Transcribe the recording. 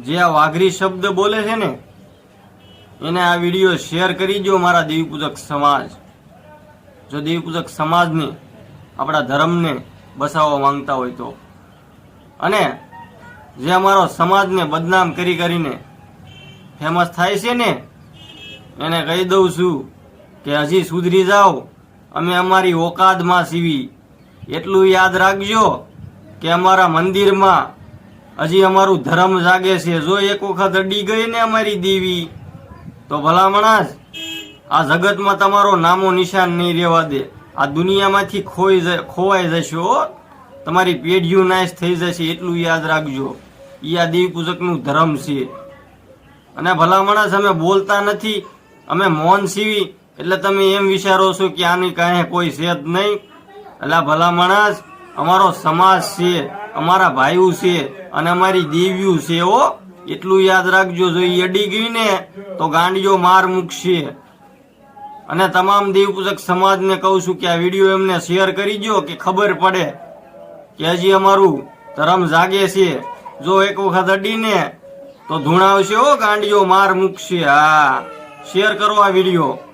જે આ વાઘરી શબ્દ બોલે છે ને એને આ વિડીયો શેર કરી દો મારા દેવીપૂજક સમાજ. જો દેવીપૂજક સમાજને આપણા ધર્મને બસાવવા માંગતા હોય તો, અને જે અમારો સમાજને બદનામ કરીને ફેમસ થાય છે ને એને કહી દઉં છું કે હજી સુધરી જાઓ, અમે અમારી ઓકાદમાં સીવી. એટલું યાદ રાખજો કે અમારા મંદિરમાં હજી અમારું ધર્મ જાગે છે. જો એક વખત અડી ગઈ ને અમારી દેવી તો ભલામણા જ આ જગતમાં તમારો નામો નિશાન નહીં રહેવા દે. આ દુનિયામાંથી ખોવાઈ જશો, તમારી પેઢીઓ નાશ થઈ જશે. એટલું યાદ રાખજો. એ આ દેવી પૂજકનું ધર્મ છે. અને ભલામણા અમે બોલતા નથી, અમે મૌન સીવી એટલે તમે એમ વિચારો છો કે આની કાંઈ કોઈ છે જ નહીં. એટલે ભલામણા જ અમારો સમાજ છે, અમારા ભાઈઓ છે અને અમારી દેવીઓ છે. એટલું યાદ રાખજો. જો એ અડી ગઈ ને તો ગાંડીઓ માર મૂકશે. અને તમામ દેવપૂજક સમાજને કહું છું કે આ વિડીયો એમને શેર કરી દો કે ખબર પડે કે હજી અમારું ધર્મ જાગે છે. જો એક વખત અડીને તો ધૂણાવશે, ગાંડીઓ માર મૂકશે. હા, શેર કરો આ વિડીયો.